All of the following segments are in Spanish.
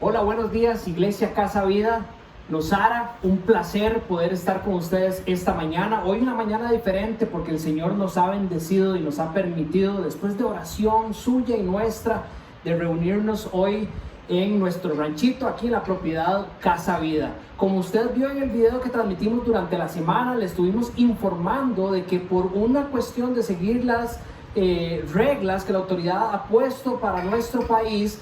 Hola, buenos días, Iglesia Casa Vida, Nosara. Un placer poder estar con ustedes esta mañana. Hoy una mañana diferente porque el Señor nos ha bendecido y nos ha permitido, después de oración suya y nuestra, de reunirnos hoy en nuestro ranchito, aquí en la propiedad Casa Vida. Como usted vio en el video que transmitimos durante la semana, le estuvimos informando de que por una cuestión de seguir las reglas que la autoridad ha puesto para nuestro país,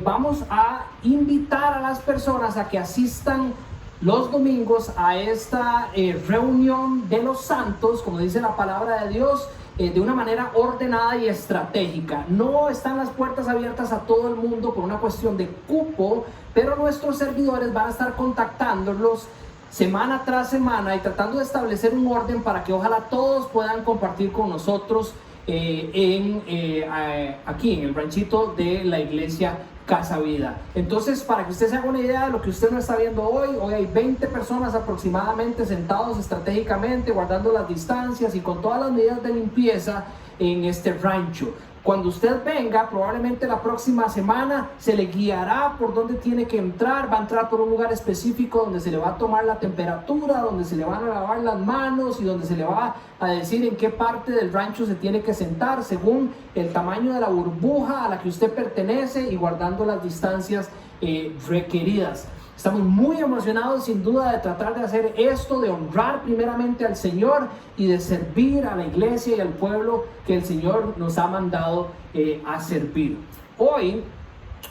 vamos a invitar a las personas a que asistan los domingos a esta reunión de los santos, como dice la palabra de Dios, de una manera ordenada y estratégica. No están las puertas abiertas a todo el mundo por una cuestión de cupo, pero nuestros servidores van a estar contactándolos semana tras semana y tratando de establecer un orden para que ojalá todos puedan compartir con nosotros aquí en el ranchito de la iglesia Casa Vida. Entonces, para que usted se haga una idea de lo que usted no está viendo hoy hay 20 personas aproximadamente sentados estratégicamente, guardando las distancias y con todas las medidas de limpieza en este rancho. Cuando usted venga, probablemente la próxima semana se le guiará por dónde tiene que entrar. Va a entrar por un lugar específico donde se le va a tomar la temperatura, donde se le van a lavar las manos y donde se le va a decir en qué parte del rancho se tiene que sentar según el tamaño de la burbuja a la que usted pertenece y guardando las distancias requeridas. Estamos muy emocionados sin duda de tratar de hacer esto, de honrar primeramente al Señor y de servir a la iglesia y al pueblo que el Señor nos ha mandado a servir. Hoy,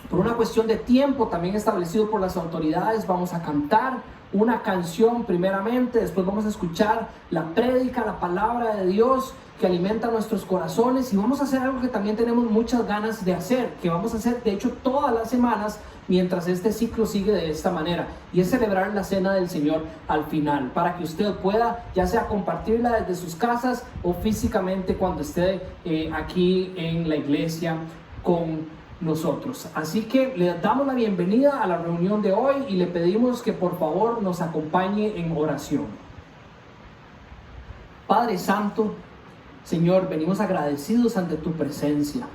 por una cuestión de tiempo también establecido por las autoridades, vamos a cantar una canción primeramente, después vamos a escuchar la prédica, la palabra de Dios que alimenta nuestros corazones, y vamos a hacer algo que también tenemos muchas ganas de hacer, que vamos a hacer de hecho todas las semanas mientras este ciclo sigue de esta manera, y es celebrar la cena del Señor al final, para que usted pueda ya sea compartirla desde sus casas o físicamente cuando esté aquí en la iglesia con nosotros. Así que le damos la bienvenida a la reunión de hoy y le pedimos que por favor nos acompañe en oración. Padre Santo, Señor, venimos agradecidos ante tu presencia.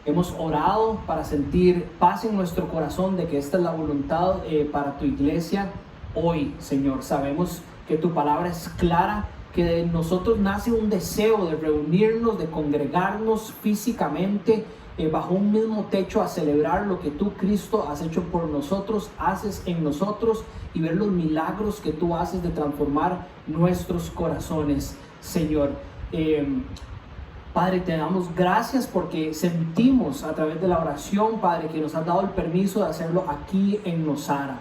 Hemos orado para sentir paz en nuestro corazón de que esta es la voluntad para tu iglesia hoy, Señor. Sabemos que tu palabra es clara, que de nosotros nace un deseo de reunirnos, de congregarnos físicamente bajo un mismo techo a celebrar lo que tú, Cristo, has hecho por nosotros, haces en nosotros, y ver los milagros que tú haces de transformar nuestros corazones, Señor. Padre, te damos gracias porque sentimos a través de la oración, Padre, que nos has dado el permiso de hacerlo aquí en Nosara.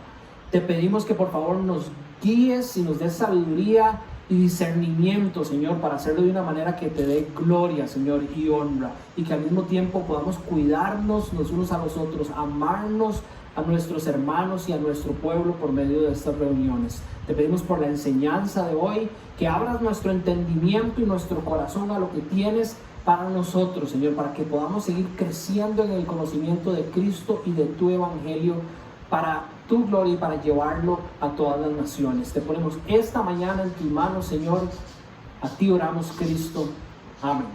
Te pedimos que por favor nos guíes y nos des sabiduría y discernimiento, Señor, para hacerlo de una manera que te dé gloria, Señor, y honra, y que al mismo tiempo podamos cuidarnos los unos a los otros, amarnos a nuestros hermanos y a nuestro pueblo por medio de estas reuniones. Te pedimos por la enseñanza de hoy, que abras nuestro entendimiento y nuestro corazón a lo que tienes para nosotros, Señor, para que podamos seguir creciendo en el conocimiento de Cristo y de tu evangelio para tu gloria y para llevarlo a todas las naciones. Te ponemos esta mañana en tus manos, Señor. A ti oramos, Cristo. Amén.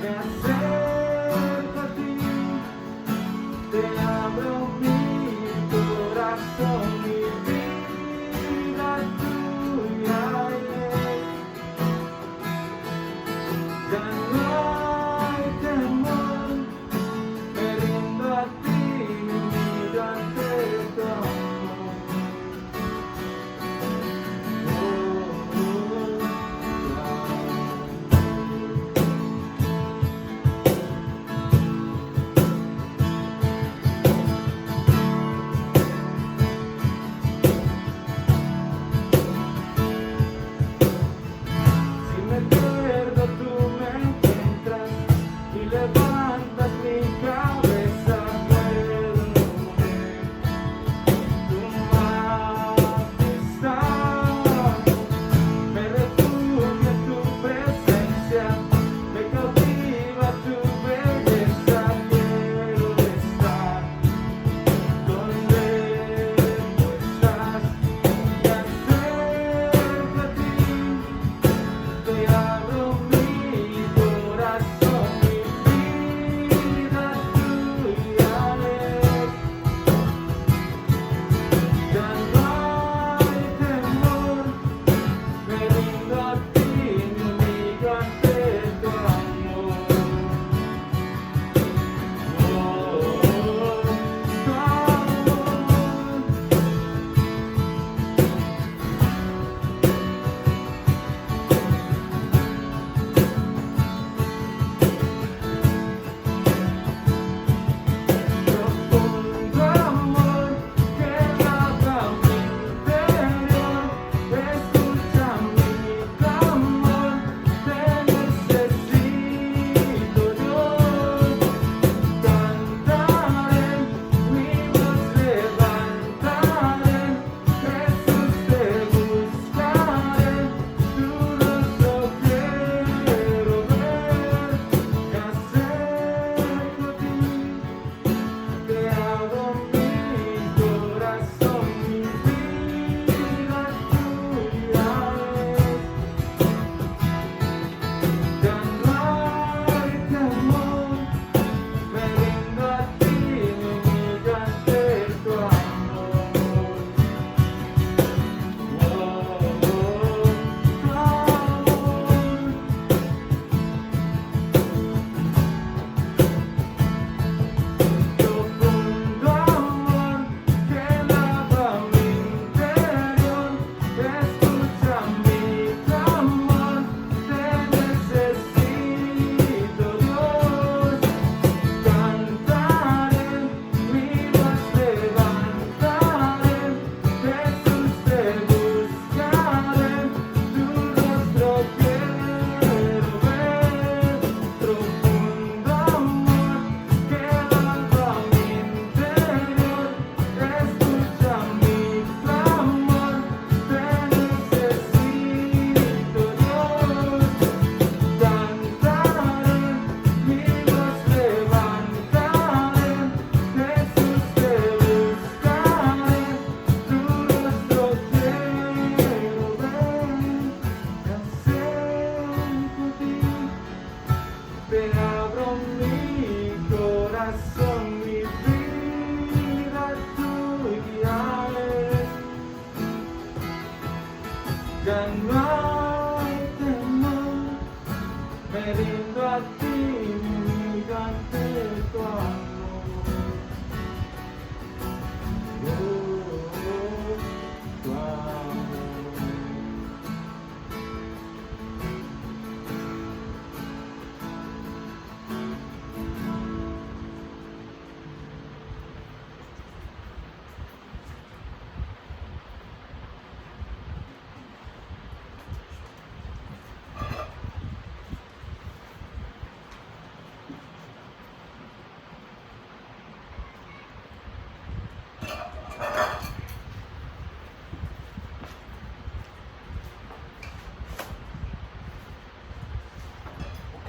Me acerco a ti, te abro mi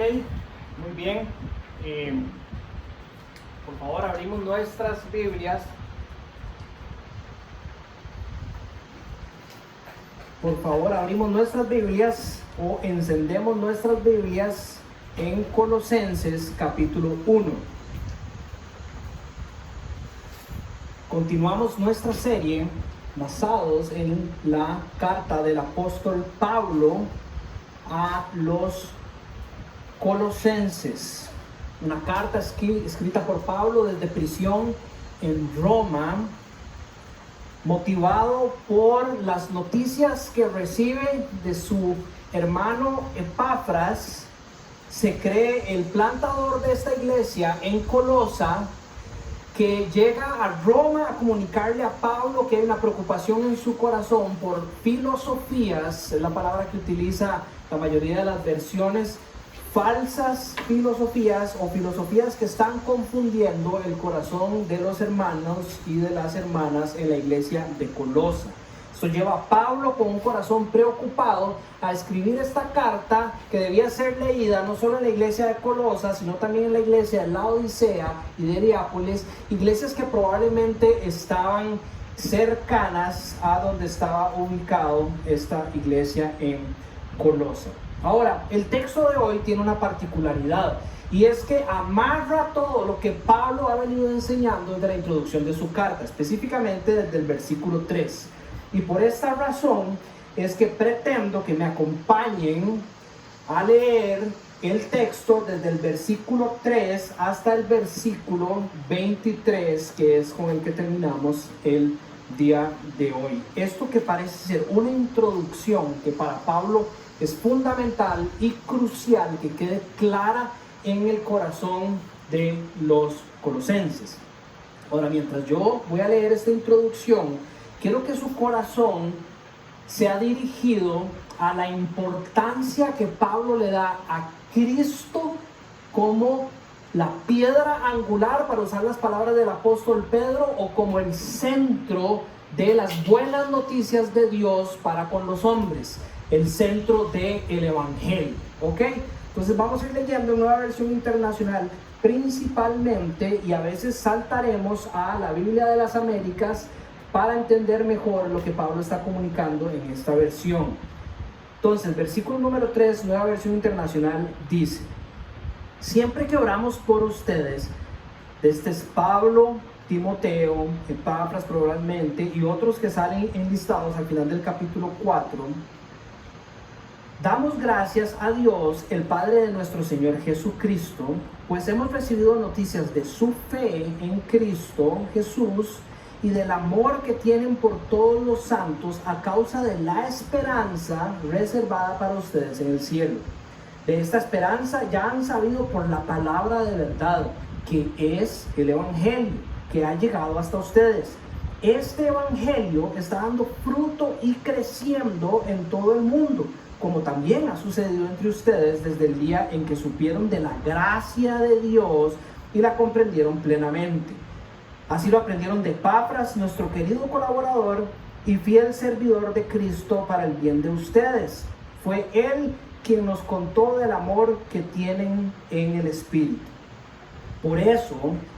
Ok, muy bien. Por favor, abrimos nuestras Biblias. Por favor, abrimos nuestras Biblias o encendemos nuestras Biblias en Colosenses capítulo 1. Continuamos nuestra serie basados en la carta del apóstol Pablo a los Colosenses. Una carta escrita por Pablo desde prisión en Roma, motivado por las noticias que recibe de su hermano Epafras. Se cree el plantador de esta iglesia en Colosa, que llega a Roma a comunicarle a Pablo que hay una preocupación en su corazón por filosofías, es la palabra que utiliza la mayoría de las versiones, falsas filosofías o filosofías que están confundiendo el corazón de los hermanos y de las hermanas en la iglesia de Colosa. Esto lleva a Pablo con un corazón preocupado a escribir esta carta que debía ser leída no solo en la iglesia de Colosa, sino también en la iglesia de Laodicea y de Hierápolis, iglesias que probablemente estaban cercanas a donde estaba ubicado esta iglesia en Colosa. Ahora, el texto de hoy tiene una particularidad, y es que amarra todo lo que Pablo ha venido enseñando desde la introducción de su carta, específicamente desde el versículo 3. Y por esta razón es que pretendo que me acompañen a leer el texto desde el versículo 3 hasta el versículo 23, que es con el que terminamos el día de hoy. Esto que parece ser una introducción que para Pablo es fundamental y crucial que quede clara en el corazón de los colosenses. Ahora, mientras yo voy a leer esta introducción, quiero que su corazón sea dirigido a la importancia que Pablo le da a Cristo como la piedra angular, para usar las palabras del apóstol Pedro, o como el centro de las buenas noticias de Dios para con los hombres, el centro del evangelio. ¿Ok? Entonces vamos a ir leyendo Nueva Versión Internacional principalmente, y a veces saltaremos a la Biblia de las Américas para entender mejor lo que Pablo está comunicando en esta versión. Entonces, versículo número 3, Nueva Versión Internacional, dice: siempre que oramos por ustedes, este es Pablo, Timoteo, Epafras probablemente, y otros que salen enlistados al final del capítulo 4, damos gracias a Dios, el Padre de nuestro Señor Jesucristo, pues hemos recibido noticias de su fe en Cristo Jesús y del amor que tienen por todos los santos a causa de la esperanza reservada para ustedes en el cielo. De esta esperanza ya han sabido por la palabra de verdad, que es el evangelio que ha llegado hasta ustedes. Este evangelio está dando fruto y creciendo en todo el mundo, como también ha sucedido entre ustedes desde el día en que supieron de la gracia de Dios y la comprendieron plenamente. Así lo aprendieron de Epafras, nuestro querido colaborador y fiel servidor de Cristo para el bien de ustedes. Fue él quien nos contó del amor que tienen en el Espíritu. Por eso,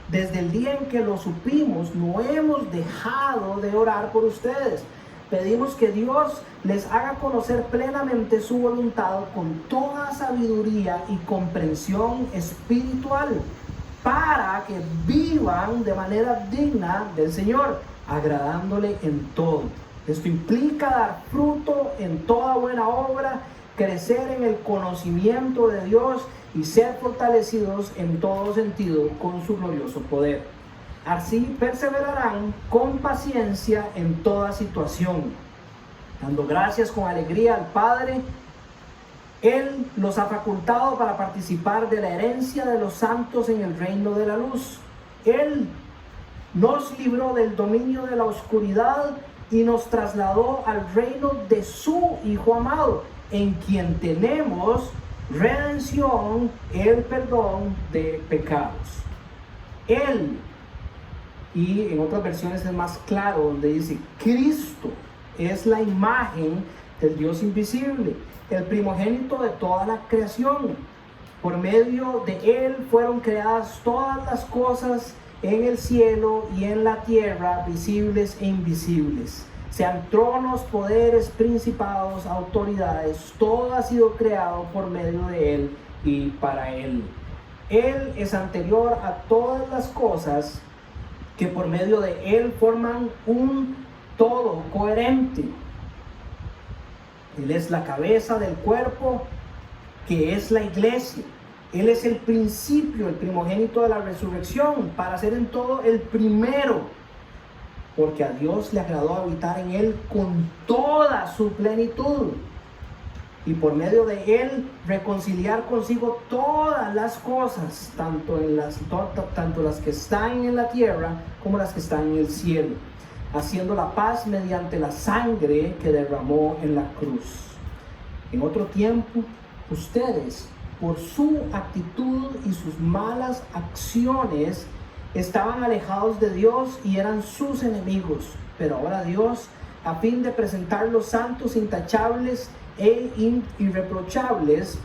desde el día en que lo supimos, no hemos dejado de orar por ustedes. Pedimos que Dios les haga conocer plenamente su voluntad con toda sabiduría y comprensión espiritual, para que vivan de manera digna del Señor, agradándole en todo. Esto implica dar fruto en toda buena obra, crecer en el conocimiento de Dios y ser fortalecidos en todo sentido con su glorioso poder. Así perseverarán con paciencia en toda situación, dando gracias con alegría al Padre. Él los ha facultado para participar de la herencia de los santos en el reino de la luz. Él nos libró del dominio de la oscuridad y nos trasladó al reino de su Hijo amado, en quien tenemos redención, el perdón de pecados. Él, y en otras versiones es más claro, donde dice Cristo, es la imagen del Dios invisible, el primogénito de toda la creación, Por medio de Él fueron creadas todas las cosas en el cielo y en la tierra, visibles e invisibles. Sean tronos, poderes, principados, autoridades, todo ha sido creado por medio de Él y para Él. Él es anterior a todas las cosas, que por medio de Él forman un todo coherente. Él es la cabeza del cuerpo, que es la iglesia. Él es el principio, el primogénito de la resurrección, para ser en todo el primero, porque a Dios le agradó habitar en Él con toda su plenitud, y por medio de Él reconciliar consigo todas las cosas, tanto las que están en la tierra como las que están en el cielo, haciendo la paz mediante la sangre que derramó en la cruz. En otro tiempo, ustedes, por su actitud y sus malas acciones, estaban alejados de Dios y eran sus enemigos. Pero ahora Dios, a fin de presentarlos santos, intachables e irreprochables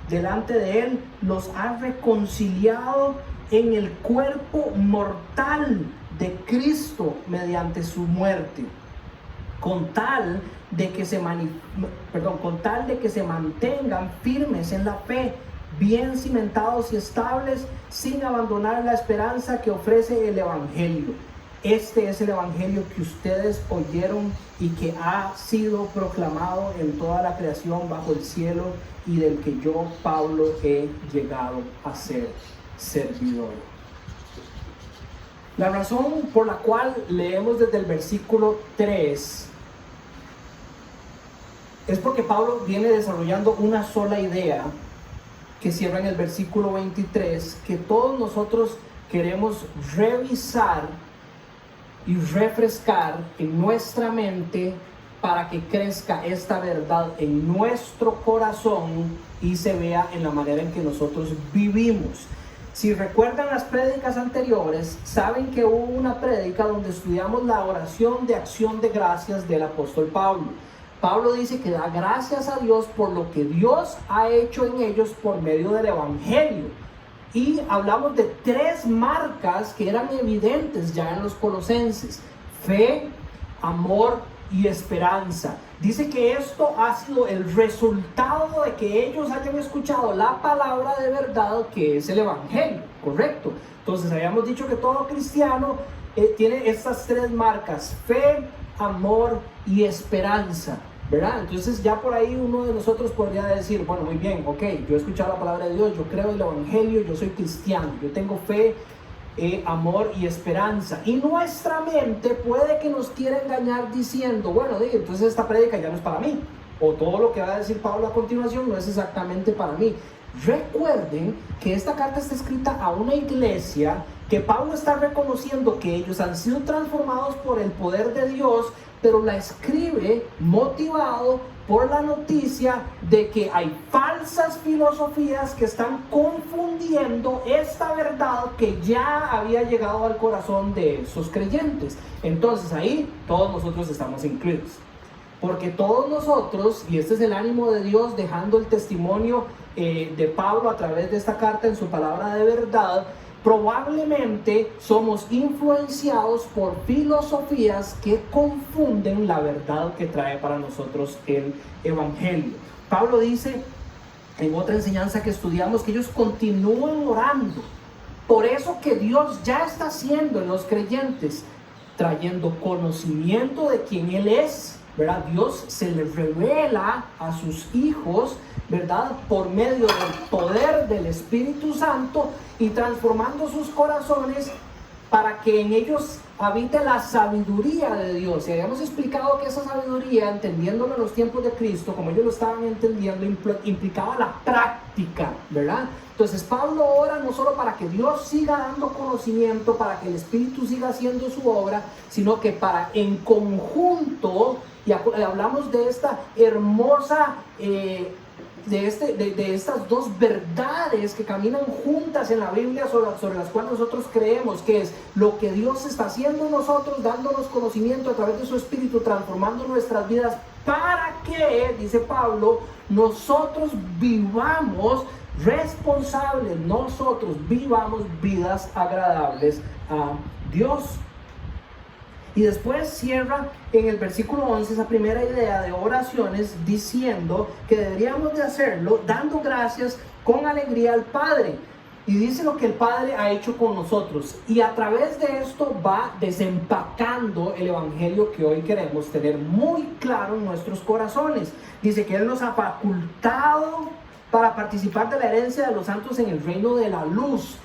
delante de Él, los ha reconciliado en el cuerpo mortal de Cristo mediante su muerte, con tal de que se mantengan firmes en la fe, bien cimentados y estables, sin abandonar la esperanza que ofrece el Evangelio. Este es el Evangelio que ustedes oyeron y que ha sido proclamado en toda la creación bajo el cielo, y del que yo, Pablo, he llegado a ser servidor. La razón por la cual leemos desde el versículo 3 es porque Pablo viene desarrollando una sola idea que cierra en el versículo 23, que todos nosotros queremos revisar y refrescar en nuestra mente para que crezca esta verdad en nuestro corazón y se vea en la manera en que nosotros vivimos. Si recuerdan las prédicas anteriores, saben que hubo una prédica donde estudiamos la oración de acción de gracias del apóstol Pablo. Pablo dice que da gracias a Dios por lo que Dios ha hecho en ellos por medio del Evangelio. Y hablamos de 3 marcas que eran evidentes ya en los colosenses: fe, amor y esperanza. Dice que esto ha sido el resultado de que ellos hayan escuchado la palabra de verdad, que es el Evangelio, ¿correcto? Entonces habíamos dicho que todo cristiano tiene estas 3 marcas: fe, amor y esperanza, ¿verdad? Entonces ya por ahí uno de nosotros podría decir, bueno, muy bien, ok, yo he escuchado la palabra de Dios, yo creo en el Evangelio, yo soy cristiano, yo tengo fe, amor y esperanza. Y nuestra mente puede que nos quiera engañar diciendo, bueno, entonces esta prédica ya no es para mí, o todo lo que va a decir Pablo a continuación no es exactamente para mí. Recuerden que esta carta está escrita a una iglesia que Pablo está reconociendo que ellos han sido transformados por el poder de Dios, pero la escribe motivado por la noticia de que hay falsas filosofías que están confundiendo esta verdad que ya había llegado al corazón de esos creyentes. Entonces ahí todos nosotros estamos incluidos, porque todos nosotros, y este es el ánimo de Dios dejando el testimonio de Pablo a través de esta carta en su palabra de verdad, probablemente somos influenciados por filosofías que confunden la verdad que trae para nosotros el Evangelio. Pablo dice en otra enseñanza que estudiamos que ellos continúan orando por eso que Dios ya está haciendo en los creyentes, trayendo conocimiento de quién Él es, ¿verdad? Dios se le revela a sus hijos, ¿verdad? Por medio del poder del Espíritu Santo, y transformando sus corazones para que en ellos habite la sabiduría de Dios. Y habíamos explicado que esa sabiduría, entendiéndolo en los tiempos de Cristo, como ellos lo estaban entendiendo, implicaba la práctica, ¿verdad? Entonces Pablo ora no solo para que Dios siga dando conocimiento, para que el Espíritu siga haciendo su obra, sino que para en conjunto, y hablamos de esta hermosa de estas 2 verdades que caminan juntas en la Biblia, sobre las cuales nosotros creemos, que es lo que Dios está haciendo en nosotros, dándonos conocimiento a través de su Espíritu, transformando nuestras vidas, para que, dice Pablo, nosotros vivamos responsables nosotros vivamos vidas agradables a Dios. Y después cierra en el versículo 11 esa primera idea de oraciones diciendo que deberíamos de hacerlo dando gracias con alegría al Padre. Y dice lo que el Padre ha hecho con nosotros. Y a través de esto va desempacando el evangelio que hoy queremos tener muy claro en nuestros corazones. Dice que Él nos ha facultado para participar de la herencia de los santos en el reino de la luz.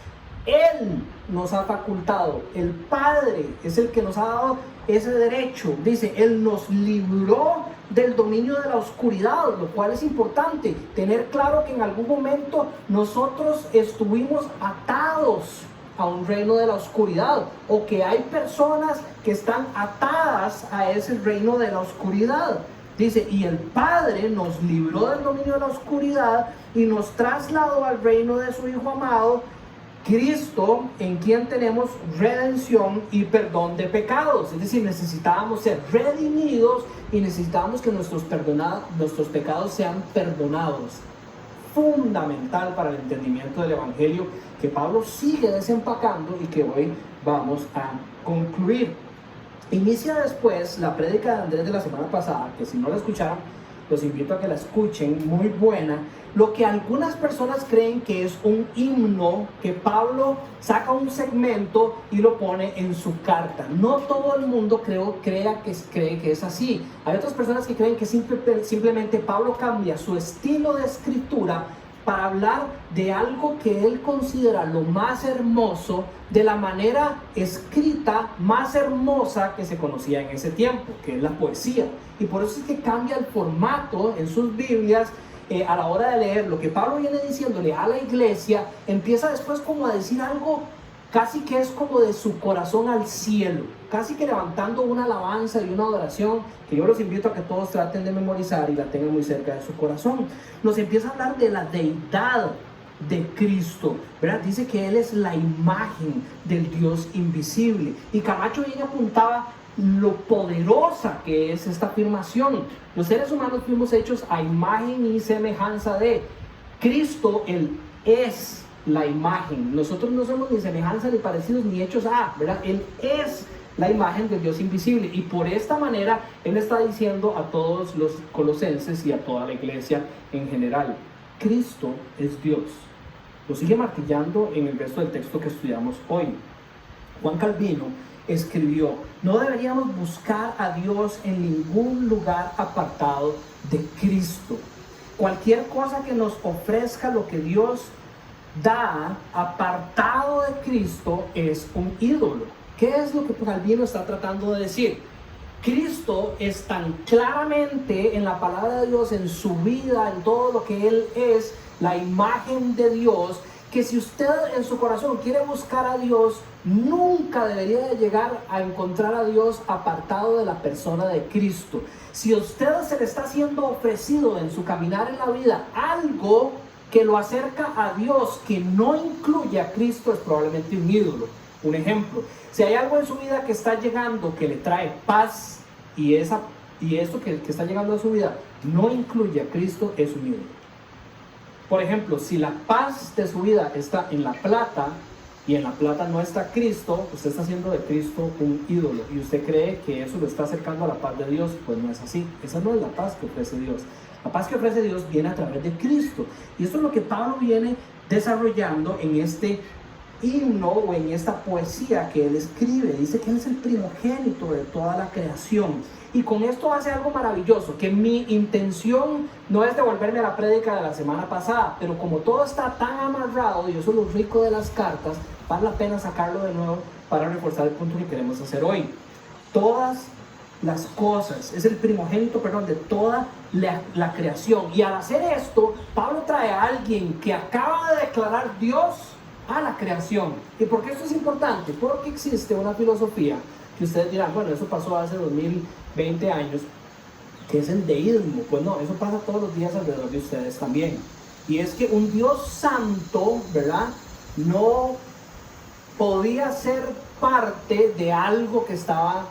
Él nos ha facultado, el Padre es el que nos ha dado ese derecho. Dice, Él nos libró del dominio de la oscuridad, lo cual es importante tener claro que en algún momento nosotros estuvimos atados a un reino de la oscuridad, o que hay personas que están atadas a ese reino de la oscuridad. Dice, y el Padre nos libró del dominio de la oscuridad y nos trasladó al reino de su Hijo amado, Cristo, en quien tenemos redención y perdón de pecados. Es decir, necesitábamos ser redimidos y necesitábamos que nuestros pecados sean perdonados. Fundamental para el entendimiento del evangelio que Pablo sigue desempacando y que hoy vamos a concluir. Inicia después la prédica de Andrés de la semana pasada, que si no la escucharon, los invito a que la escuchen, muy buena. Lo que algunas personas creen que es un himno, que Pablo saca un segmento y lo pone en su carta. No todo el mundo cree que es así. Hay otras personas que creen que simplemente Pablo cambia su estilo de escritura para hablar de algo que él considera lo más hermoso, de la manera escrita más hermosa que se conocía en ese tiempo, que es la poesía. Y por eso es que cambia el formato en sus Biblias. A la hora de leer lo que Pablo viene diciéndole a la iglesia, empieza después como a decir algo casi que es como de su corazón al cielo, casi que levantando una alabanza y una adoración que yo los invito a que todos traten de memorizar y la tengan muy cerca de su corazón. Nos empieza a hablar de la deidad de Cristo, ¿verdad? Dice que Él es la imagen del Dios invisible. Y Camacho bien apuntaba lo poderosa que es esta afirmación. Los seres humanos fuimos hechos a imagen y semejanza de Cristo. Él es la imagen. Nosotros no somos ni semejanza ni parecidos ni hechos a, ¿verdad? Él es la imagen del Dios invisible, y por esta manera Él está diciendo a todos los colosenses y a toda la iglesia en general: Cristo es Dios. Lo sigue martillando en el resto del texto que estudiamos hoy. Juan Calvino escribió: no deberíamos buscar a Dios en ningún lugar apartado de Cristo. Cualquier cosa que nos ofrezca lo que Dios da apartado de Cristo es un ídolo. ¿Qué es lo que Calvino está tratando de decir? Cristo es tan claramente en la palabra de Dios, en su vida, en todo lo que Él es, la imagen de Dios, que si usted en su corazón quiere buscar a Dios, nunca debería de llegar a encontrar a Dios apartado de la persona de Cristo. Si a usted se le está siendo ofrecido en su caminar en la vida algo que lo acerca a Dios que no incluye a Cristo, es probablemente un ídolo. Un ejemplo: si hay algo en su vida que está llegando que le trae paz, y esto que está llegando a su vida no incluye a Cristo, es un ídolo. Por ejemplo, si la paz de su vida está en la plata y en la plata no está Cristo, usted está haciendo de Cristo un ídolo y usted cree que eso lo está acercando a la paz de Dios. Pues no es así. Esa no es la paz que ofrece Dios. La paz que ofrece Dios viene a través de Cristo, y esto es lo que Pablo viene desarrollando en este himno o en esta poesía que él escribe. Dice que Él es el primogénito de toda la creación, y con esto hace algo maravilloso, que mi intención no es devolverme a la prédica de la semana pasada, pero como todo está tan amarrado, y eso es lo rico de las cartas, vale la pena sacarlo de nuevo para reforzar el punto que queremos hacer hoy. Todas las cosas, es el primogénito, de toda la creación, y al hacer esto, Pablo trae a alguien que acaba de declarar Dios a la creación. ¿Y por qué esto es importante? Porque existe una filosofía que ustedes dirán, bueno, eso pasó hace 2020 años, que es el deísmo. Pues no, eso pasa todos los días alrededor de ustedes también. Y es que un Dios santo, ¿verdad?, no podía ser parte de algo que estaba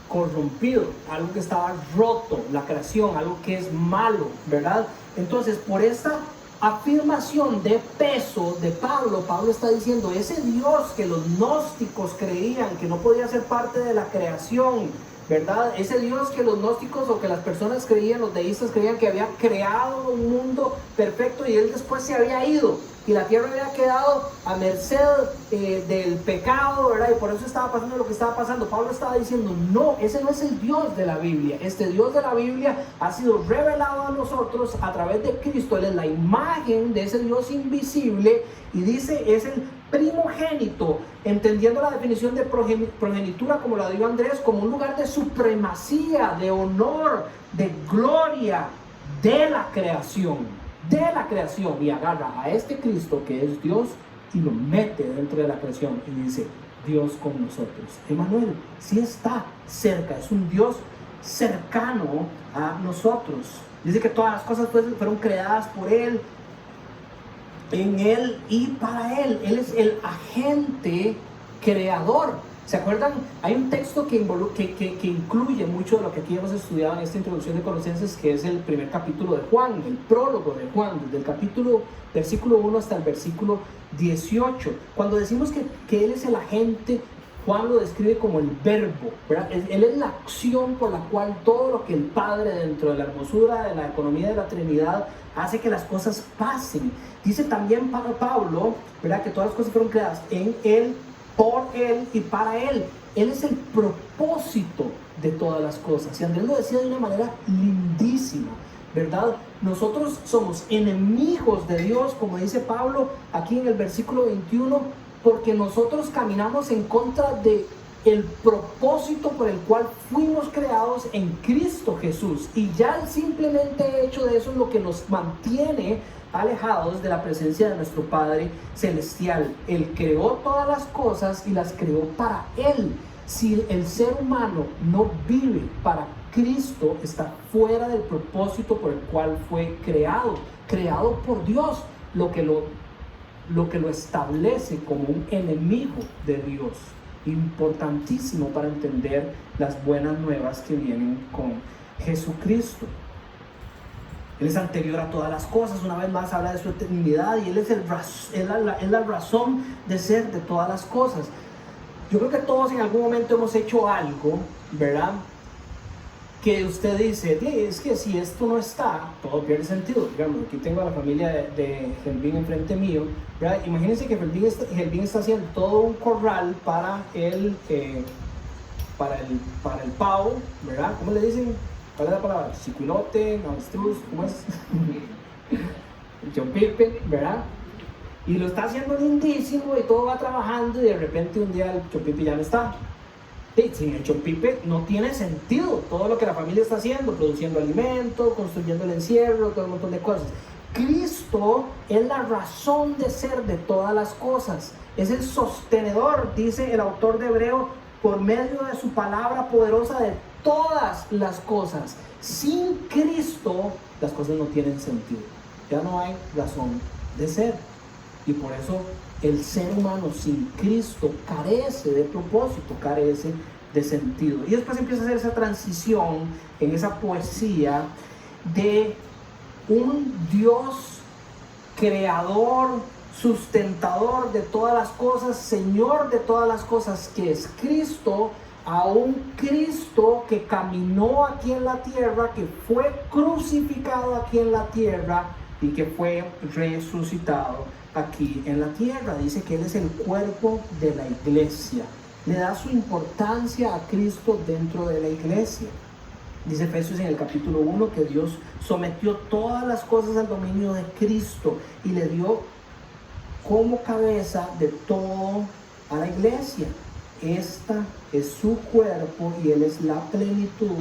corrompido, algo que estaba roto, la creación, algo que es malo, ¿verdad? Entonces, por esta afirmación de peso de Pablo. Pablo está diciendo, ese Dios que los gnósticos creían que no podía ser parte de la creación, ¿verdad? Ese Dios que los gnósticos o que las personas creían, los deístas creían que había creado un mundo perfecto y él después se había ido y la tierra había quedado a merced del pecado, ¿verdad? Y por eso estaba pasando lo que estaba pasando. Pablo estaba diciendo, no, ese no es el Dios de la Biblia. Este Dios de la Biblia ha sido revelado a nosotros a través de Cristo. Él es la imagen de ese Dios invisible y dice, es el primogénito, entendiendo la definición de progenitura, como la dio Andrés, como un lugar de supremacía, de honor, de gloria de la creación. Y agarra a este Cristo que es Dios y lo mete dentro de la creación y dice, Dios con nosotros. Emmanuel sí está cerca, es un Dios cercano a nosotros. Dice que todas las cosas fueron creadas por Él, en Él y para Él. Él es el agente creador. ¿Se acuerdan? Hay un texto que incluye mucho de lo que aquí hemos estudiado en esta introducción de Colosenses, que es el primer capítulo de Juan, el prólogo de Juan, desde el versículo 1 hasta el versículo 18. Cuando decimos que Él es el agente, Juan lo describe como el verbo, ¿verdad? Él es la acción por la cual todo lo que el Padre, dentro de la hermosura de la economía de la Trinidad, hace que las cosas pasen. Dice también para Pablo, ¿verdad?, que todas las cosas fueron creadas en Él, por Él y para Él. Él es el propósito de todas las cosas. Y Andrés lo decía de una manera lindísima, ¿verdad? Nosotros somos enemigos de Dios, como dice Pablo aquí en el versículo 21, porque nosotros caminamos en contra de el propósito por el cual fuimos creados en Cristo Jesús. Y ya el simplemente hecho de eso es lo que nos mantiene alejados de la presencia de nuestro Padre Celestial. Él creó todas las cosas y las creó para Él. Si el ser humano no vive para Cristo, está fuera del propósito por el cual fue creado por Dios, lo que lo establece como un enemigo de Dios. Importantísimo para entender las buenas nuevas que vienen con Jesucristo. Él es anterior a todas las cosas. Una vez más habla de su eternidad y Él es la razón de ser de todas las cosas. Yo creo que todos en algún momento hemos hecho algo, ¿verdad?, que usted dice, es que si esto no está, todo pierde sentido. Digamos, aquí tengo a la familia de Helvin enfrente mío, ¿verdad? Imagínense que Helvin está haciendo todo un corral para el pavo, ¿verdad? ¿Cómo le dicen? ¿Cuál es la palabra? Ciculote, avestruz, ¿cómo es? Chompipe, ¿verdad? Y lo está haciendo lindísimo y todo va trabajando y de repente un día el chompipe ya no está. Sin el chompipe no tiene sentido todo lo que la familia está haciendo, produciendo alimento, construyendo el encierro, todo un montón de cosas. Cristo es la razón de ser de todas las cosas, es el sostenedor, dice el autor de Hebreo, por medio de su palabra poderosa de todas las cosas. Sin Cristo las cosas no tienen sentido, ya no hay razón de ser. Y por eso el ser humano sin Cristo carece de propósito, carece de sentido. Y después empieza a hacer esa transición en esa poesía de un Dios creador, sustentador de todas las cosas, Señor de todas las cosas, que es Cristo, a un Cristo que caminó aquí en la tierra, que fue crucificado aquí en la tierra y que fue resucitado aquí en la tierra. Dice que Él es el cuerpo de la iglesia. Le da su importancia a Cristo dentro de la iglesia. Dice Efesios en el capítulo 1 que Dios sometió todas las cosas al dominio de Cristo y le dio como cabeza de todo a la iglesia. Esta es su cuerpo y Él es la plenitud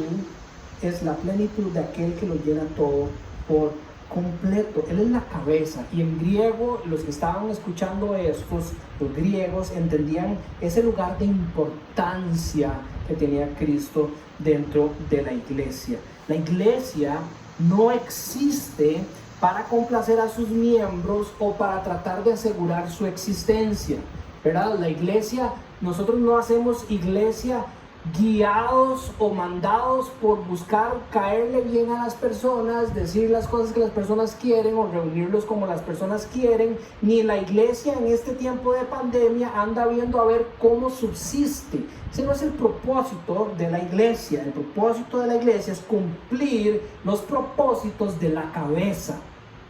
de aquel que lo llena todo por completo. Él es la cabeza. Y en griego, los que estaban escuchando estos, los griegos entendían ese lugar de importancia que tenía Cristo dentro de la iglesia. La iglesia no existe para complacer a sus miembros o para tratar de asegurar su existencia, ¿verdad? La iglesia, nosotros no hacemos iglesia guiados o mandados por buscar caerle bien a las personas, decir las cosas que las personas quieren o reunirlos como las personas quieren, ni la iglesia en este tiempo de pandemia anda viendo a ver cómo subsiste. Ese no es el propósito de la iglesia. El propósito de la iglesia es cumplir los propósitos de la cabeza.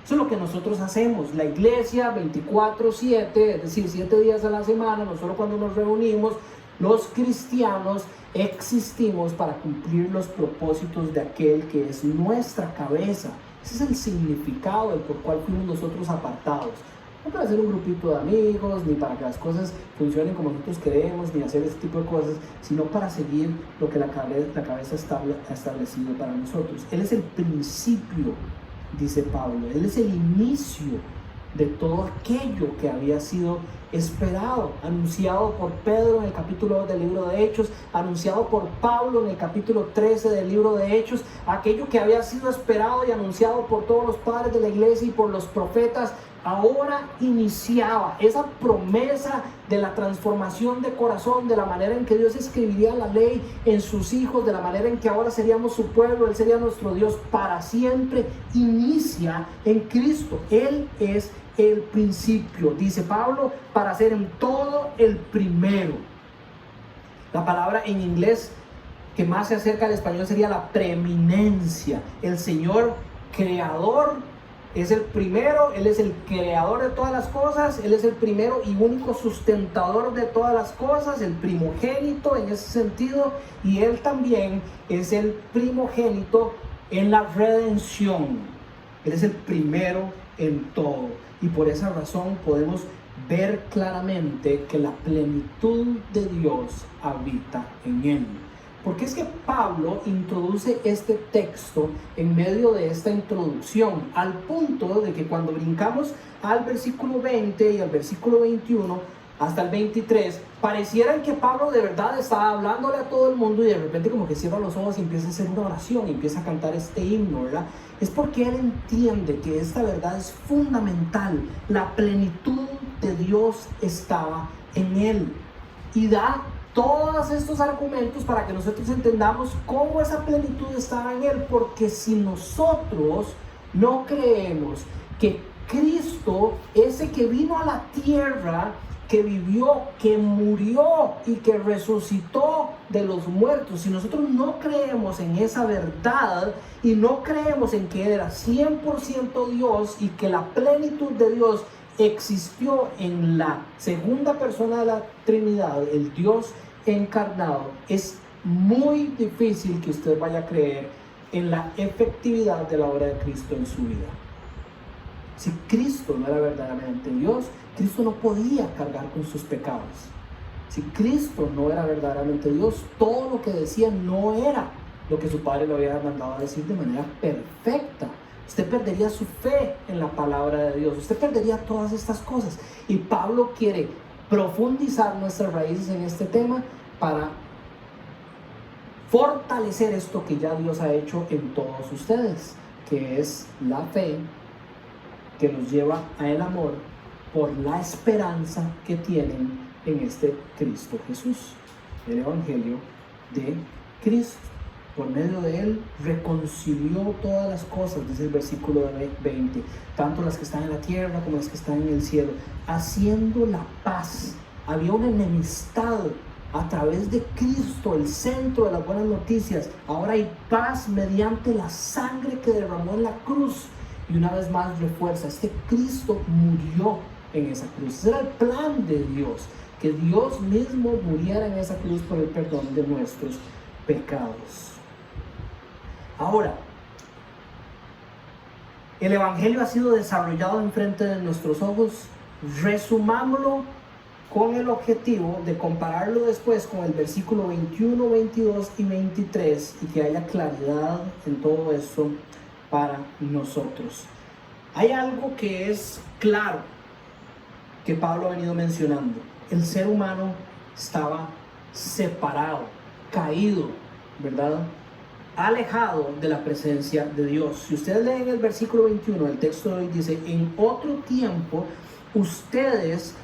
Eso es lo que nosotros hacemos. La iglesia 24/7, es decir, 7 días a la semana, no solo cuando nos reunimos, los cristianos existimos para cumplir los propósitos de aquel que es nuestra cabeza. Ese es el significado del por cual fuimos nosotros apartados. No para ser un grupito de amigos, ni para que las cosas funcionen como nosotros queremos, ni hacer ese tipo de cosas, sino para seguir lo que la cabeza ha establecido para nosotros. Él es el principio, dice Pablo. Él es el inicio de todo aquello que había sido esperado, anunciado por Pedro en el capítulo 2 del libro de Hechos, anunciado por Pablo en el capítulo 13 del libro de Hechos, aquello que había sido esperado y anunciado por todos los padres de la iglesia y por los profetas. Ahora iniciaba esa promesa de la transformación de corazón, de la manera en que Dios escribiría la ley en sus hijos, de la manera en que ahora seríamos su pueblo, Él sería nuestro Dios para siempre. Inicia en Cristo. Él es el principio, dice Pablo, para ser en todo el primero. La palabra en inglés que más se acerca al español sería la preeminencia. El Señor creador es el primero, Él es el creador de todas las cosas, Él es el primero y único sustentador de todas las cosas, el primogénito en ese sentido, y Él también es el primogénito en la redención. Él es el primero en todo, y por esa razón podemos ver claramente que la plenitud de Dios habita en Él. Porque es que Pablo introduce este texto en medio de esta introducción, al punto de que cuando brincamos al versículo 20 y al versículo 21 hasta el 23, pareciera que Pablo de verdad estaba hablándole a todo el mundo y de repente como que cierra los ojos y empieza a hacer una oración y empieza a cantar este himno, ¿verdad? Es porque él entiende que esta verdad es fundamental. La plenitud de Dios estaba en él y da todos estos argumentos para que nosotros entendamos cómo esa plenitud estaba en Él, porque si nosotros no creemos que Cristo, ese que vino a la tierra, que vivió, que murió y que resucitó de los muertos, si nosotros no creemos en esa verdad y no creemos en que Él era 100% Dios y que la plenitud de Dios existió en la segunda persona de la Trinidad, el Dios encarnado, es muy difícil que usted vaya a creer en la efectividad de la obra de Cristo en su vida. Si Cristo no era verdaderamente Dios, Cristo no podía cargar con sus pecados. Si Cristo no era verdaderamente Dios, todo lo que decía no era lo que su Padre le había mandado a decir de manera perfecta. Usted perdería su fe en la palabra de Dios. Usted perdería todas estas cosas. Y Pablo quiere profundizar nuestras raíces en este tema para fortalecer esto que ya Dios ha hecho en todos ustedes, que es la fe que los lleva al amor por la esperanza que tienen en este Cristo Jesús, el Evangelio de Cristo. Por medio de Él reconcilió todas las cosas, dice el versículo 20, tanto las que están en la tierra como las que están en el cielo, haciendo la paz. Había una enemistad a través de Cristo, el centro de las buenas noticias. Ahora hay paz mediante la sangre que derramó en la cruz. Y una vez más refuerza, este Cristo murió en esa cruz. Ese era el plan de Dios, que Dios mismo muriera en esa cruz por el perdón de nuestros pecados. Ahora, el Evangelio ha sido desarrollado enfrente de nuestros ojos. Resumámoslo con el objetivo de compararlo después con el versículo 21, 22 y 23 y que haya claridad en todo esto para nosotros. Hay algo que es claro que Pablo ha venido mencionando. El ser humano estaba separado, caído, ¿verdad? Alejado de la presencia de Dios. Si ustedes leen el versículo 21, el texto de hoy dice: en otro tiempo ustedes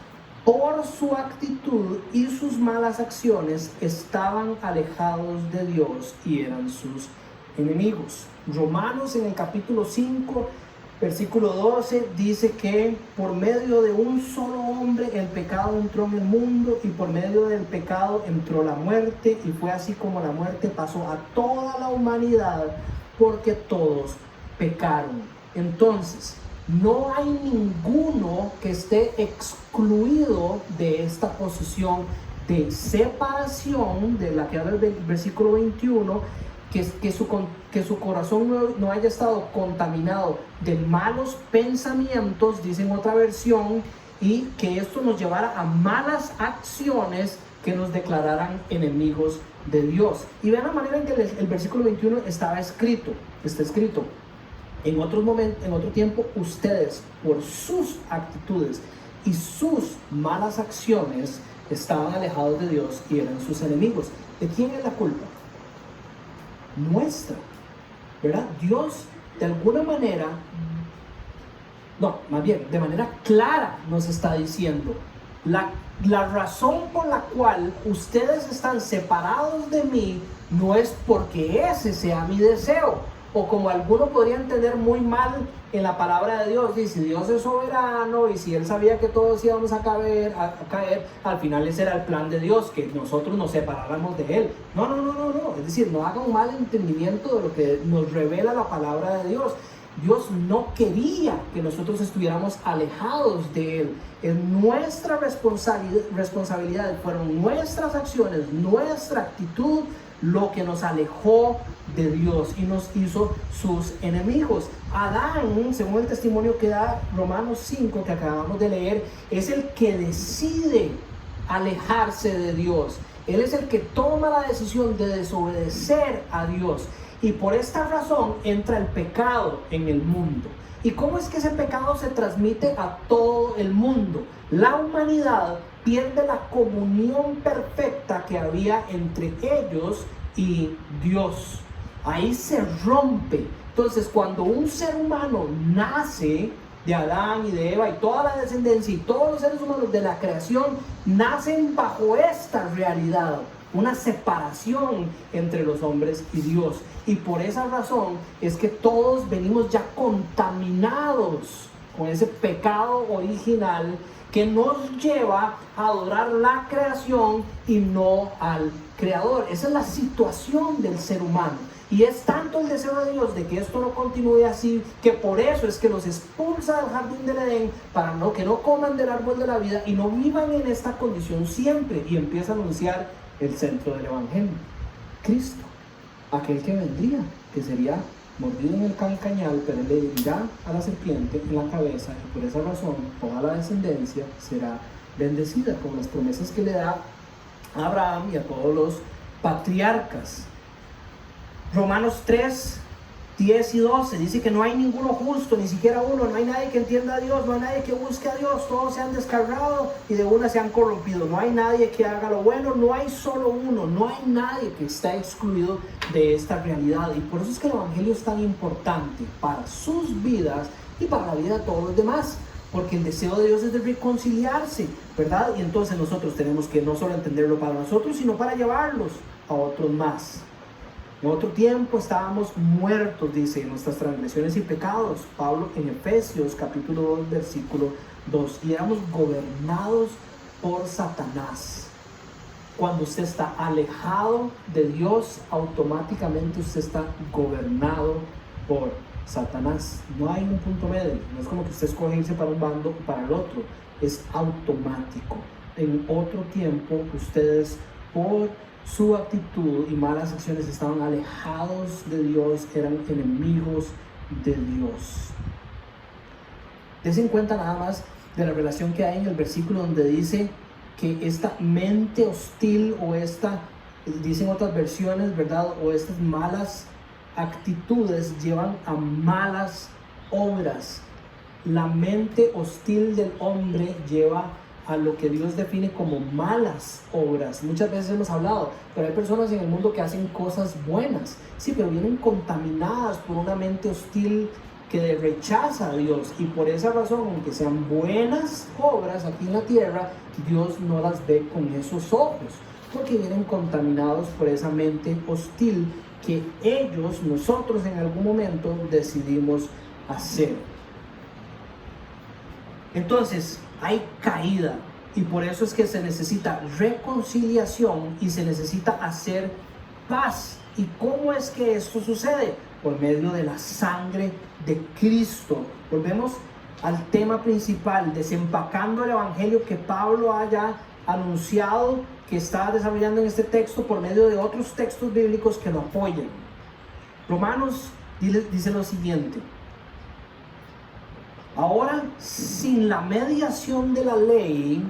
por su actitud y sus malas acciones estaban alejados de Dios y eran sus enemigos. Romanos en el capítulo 5, versículo 12 dice que por medio de un solo hombre el pecado entró en el mundo y por medio del pecado entró la muerte, y fue así como la muerte pasó a toda la humanidad porque todos pecaron. Entonces, no hay ninguno que esté excluido de esta posición de separación de la que habla el versículo 21, que su corazón no haya estado contaminado de malos pensamientos, dice en otra versión, y que esto nos llevara a malas acciones que nos declararan enemigos de Dios. Y vean la manera en que el versículo 21 está escrito. En otro tiempo, ustedes, por sus actitudes y sus malas acciones, estaban alejados de Dios y eran sus enemigos. ¿De quién es la culpa? Nuestra, ¿verdad? Dios, de alguna manera, de manera clara nos está diciendo, la razón por la cual ustedes están separados de mí no es porque ese sea mi deseo, o como algunos podrían entender muy mal en la palabra de Dios, y si Dios es soberano y si Él sabía que todos íbamos a caer, al final ese era el plan de Dios, que nosotros nos separáramos de Él. No, es decir, no hagan un mal entendimiento de lo que nos revela la palabra de Dios. Dios no quería que nosotros estuviéramos alejados de Él. Es nuestra responsabilidad, fueron nuestras acciones, nuestra actitud lo que nos alejó de Dios y nos hizo sus enemigos. Adán, según el testimonio que da Romanos 5 que acabamos de leer, es el que decide alejarse de Dios. Él es el que toma la decisión de desobedecer a Dios. Y por esta razón entra el pecado en el mundo. ¿Y cómo es que ese pecado se transmite a todo el mundo? La humanidad pierde la comunión perfecta que había entre ellos y Dios. Ahí se rompe. Entonces, cuando un ser humano nace de Adán y de Eva y toda la descendencia y todos los seres humanos de la creación nacen bajo esta realidad, una separación entre los hombres y Dios. Y por esa razón es que todos venimos ya contaminados con ese pecado original que nos lleva a adorar la creación y no al Creador. Esa es la situación del ser humano. Y es tanto el deseo de Dios de que esto no continúe así, que por eso es que los expulsa del jardín del Edén, para que no coman del árbol de la vida y no vivan en esta condición siempre. Y empieza a anunciar el centro del Evangelio: Cristo, aquel que vendría, que sería mordido en el calcañal, pero él le dirá a la serpiente en la cabeza, y por esa razón toda la descendencia será bendecida, con las promesas que le da a Abraham y a todos los patriarcas. Romanos 3, 10 y 12 dice que no hay ninguno justo, ni siquiera uno, no hay nadie que entienda a Dios, no hay nadie que busque a Dios, todos se han descargado y de una se han corrompido, no hay nadie que haga lo bueno, no hay solo uno, no hay nadie que está excluido de esta realidad. Y por eso es que el Evangelio es tan importante para sus vidas y para la vida de todos los demás, porque el deseo de Dios es de reconciliarse, ¿verdad? Y entonces nosotros tenemos que no solo entenderlo para nosotros, sino para llevarlos a otros más. En otro tiempo estábamos muertos, dice, en nuestras transgresiones y pecados, Pablo en Efesios capítulo 2 versículo 2, y éramos gobernados por Satanás. Cuando usted está alejado de Dios, automáticamente usted está gobernado por Satanás. No hay un punto medio, no es como que usted escoge irse para un bando o para el otro, es automático. En otro tiempo ustedes, por su actitud y malas acciones, estaban alejados de Dios, eran enemigos de Dios. Dense en cuenta nada más de la relación que hay en el versículo donde dice que esta mente hostil, o dicen otras versiones, ¿verdad?, o estas malas actitudes llevan a malas obras. La mente hostil del hombre lleva a lo que Dios define como malas obras. Muchas veces hemos hablado, pero hay personas en el mundo que hacen cosas buenas, sí, pero vienen contaminadas por una mente hostil que rechaza a Dios, y por esa razón, aunque sean buenas obras aquí en la tierra, Dios no las ve con esos ojos, porque vienen contaminados por esa mente hostil que nosotros en algún momento decidimos hacer. Entonces hay caída, y por eso es que se necesita reconciliación y se necesita hacer paz. ¿Y cómo es que esto sucede? Por medio de la sangre de Cristo. Volvemos al tema principal, desempacando el evangelio que Pablo haya anunciado, que está desarrollando en este texto por medio de otros textos bíblicos que lo apoyan. Romanos dice lo siguiente: ahora, sin la mediación de la ley,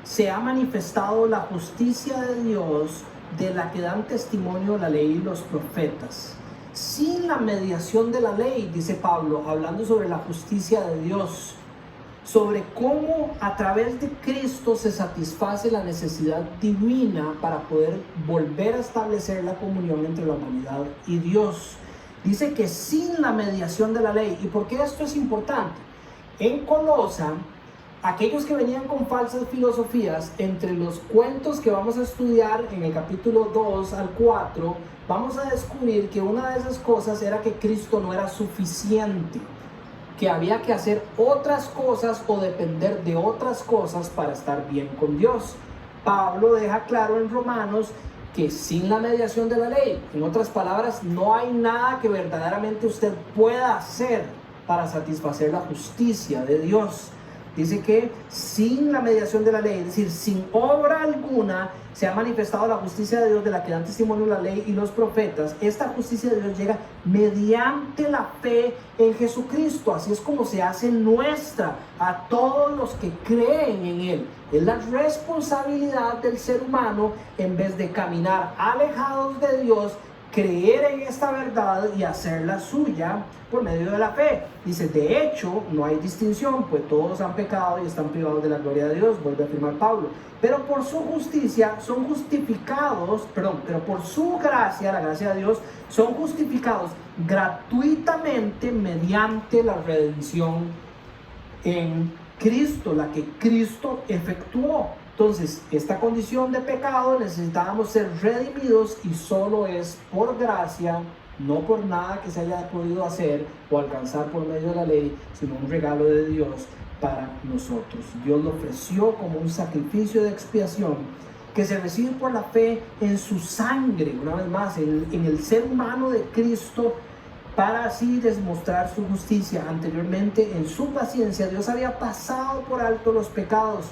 se ha manifestado la justicia de Dios, de la que dan testimonio la ley y los profetas. Sin la mediación de la ley, dice Pablo, hablando sobre la justicia de Dios, sobre cómo a través de Cristo se satisface la necesidad divina para poder volver a establecer la comunión entre la humanidad y Dios. Dice que sin la mediación de la ley. ¿Y por qué esto es importante? En Colosa, aquellos que venían con falsas filosofías, entre los cuentos que vamos a estudiar en el capítulo 2 al 4, vamos a descubrir que una de esas cosas era que Cristo no era suficiente, que había que hacer otras cosas o depender de otras cosas para estar bien con Dios. Pablo deja claro en Romanos que sin la mediación de la ley, en otras palabras, no hay nada que verdaderamente usted pueda hacer para satisfacer la justicia de Dios. Dice que sin la mediación de la ley, es decir, sin obra alguna, se ha manifestado la justicia de Dios, de la que dan testimonio la ley y los profetas. Esta justicia de Dios llega mediante la fe en Jesucristo. Así es como se hace nuestra a todos los que creen en Él. Es la responsabilidad del ser humano, en vez de caminar alejados de Dios, creer en esta verdad y hacerla suya por medio de la fe. Dice, de hecho, no hay distinción, pues todos han pecado y están privados de la gloria de Dios, vuelve a afirmar Pablo. Pero por su justicia son justificados, pero por su gracia, la gracia de Dios, son justificados gratuitamente mediante la redención en Cristo, la que Cristo efectuó. Entonces, esta condición de pecado necesitábamos ser redimidos, y solo es por gracia, no por nada que se haya podido hacer o alcanzar por medio de la ley, sino un regalo de Dios para nosotros. Dios lo ofreció como un sacrificio de expiación que se recibe por la fe en su sangre, una vez más, en el ser humano de Cristo, para así demostrar su justicia. Anteriormente, en su paciencia, Dios había pasado por alto los pecados,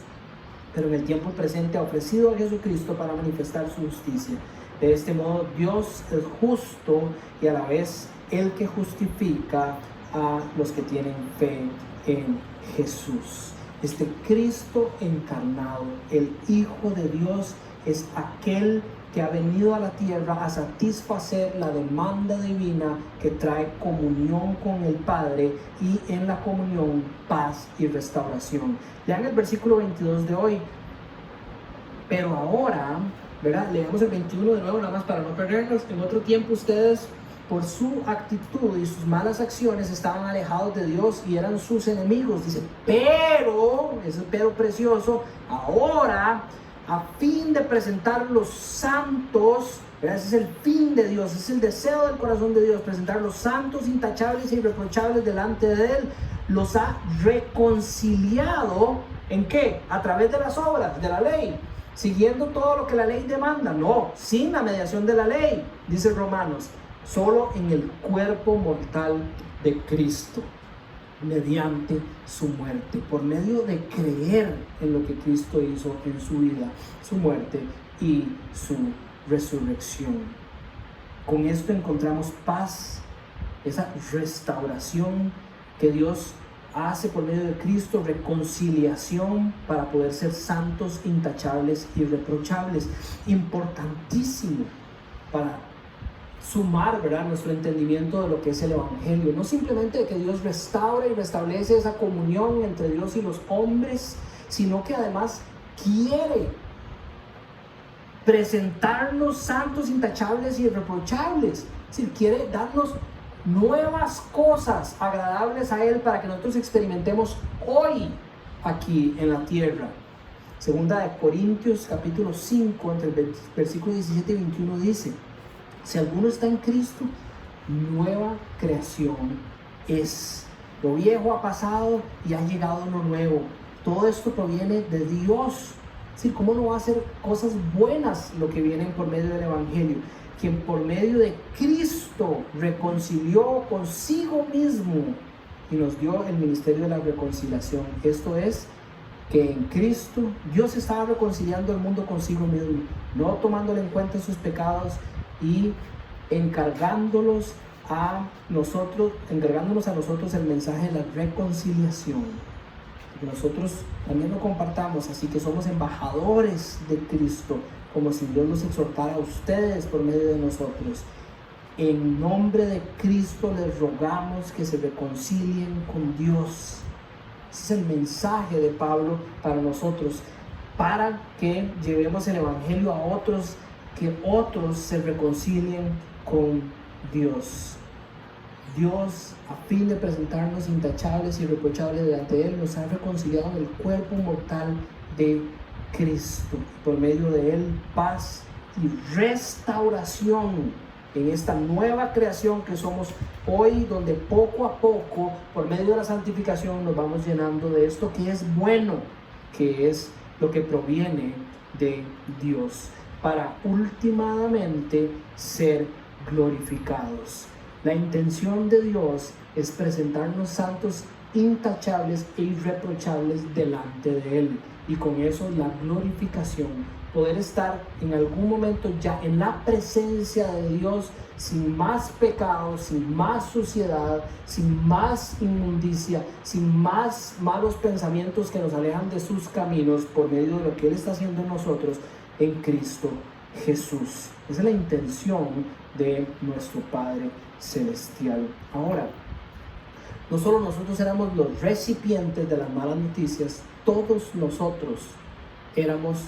pero en el tiempo presente ha ofrecido a Jesucristo para manifestar su justicia. De este modo, Dios es justo y a la vez el que justifica a los que tienen fe en Jesús. Este Cristo encarnado, el Hijo de Dios, es aquel que ha venido a la tierra a satisfacer la demanda divina que trae comunión con el Padre, y en la comunión paz y restauración. Lean el versículo 22 de hoy. Pero ahora, ¿verdad? Leemos el 21 de nuevo, nada más para no perdernos. En otro tiempo ustedes, por su actitud y sus malas acciones, estaban alejados de Dios y eran sus enemigos. Dice, pero, ese pero precioso, ahora, a fin de presentar los santos, ¿verdad? Ese es el fin de Dios, ese es el deseo del corazón de Dios, presentar los santos intachables e irreprochables delante de Él. Los ha reconciliado, ¿en qué? A través de las obras de la ley, siguiendo todo lo que la ley demanda. No, sin la mediación de la ley, dice Romanos, solo en el cuerpo mortal de Cristo, mediante su muerte, por medio de creer en lo que Cristo hizo en su vida, su muerte y su resurrección. Con esto encontramos paz, esa restauración que Dios hace por medio de Cristo, reconciliación para poder ser santos, intachables, irreprochables. Importantísimo para sumar, ¿verdad?, nuestro entendimiento de lo que es el Evangelio. No simplemente que Dios restaura y restablece esa comunión entre Dios y los hombres, sino que además quiere presentarnos santos, intachables y irreprochables. Es decir, quiere darnos nuevas cosas agradables a Él para que nosotros experimentemos hoy aquí en la tierra. Segunda de Corintios capítulo 5, entre el versículo 17 y 21 dice: si alguno está en Cristo, nueva creación es. Lo viejo ha pasado y ha llegado lo nuevo. Todo esto proviene de Dios. Sí, ¿cómo no va a ser cosas buenas lo que vienen por medio del Evangelio? Quien por medio de Cristo reconcilió consigo mismo y nos dio el ministerio de la reconciliación. Esto es, que en Cristo Dios estaba reconciliando el mundo consigo mismo, no tomándole en cuenta sus pecados y encargándonos a nosotros el mensaje de la reconciliación. Que nosotros también lo compartamos, así que somos embajadores de Cristo, como si Dios los exhortara a ustedes por medio de nosotros. En nombre de Cristo les rogamos que se reconcilien con Dios. Ese es el mensaje de Pablo para nosotros, para que llevemos el Evangelio a otros, que otros se reconcilien con Dios. Dios, a fin de presentarnos intachables y irreprochables delante de Él, nos ha reconciliado en el cuerpo mortal de Cristo. Por medio de Él, paz y restauración en esta nueva creación que somos hoy, donde poco a poco, por medio de la santificación, nos vamos llenando de esto que es bueno, que es lo que proviene de Dios, para últimamente ser glorificados. La intención de Dios es presentarnos santos, intachables e irreprochables delante de Él, y con eso la glorificación, poder estar en algún momento ya en la presencia de Dios, sin más pecado, sin más suciedad, sin más inmundicia, sin más malos pensamientos que nos alejan de sus caminos, por medio de lo que Él está haciendo en nosotros en Cristo Jesús. Esa es la intención de nuestro Padre Celestial. Ahora, no solo nosotros éramos los recipientes de las malas noticias, todos nosotros éramos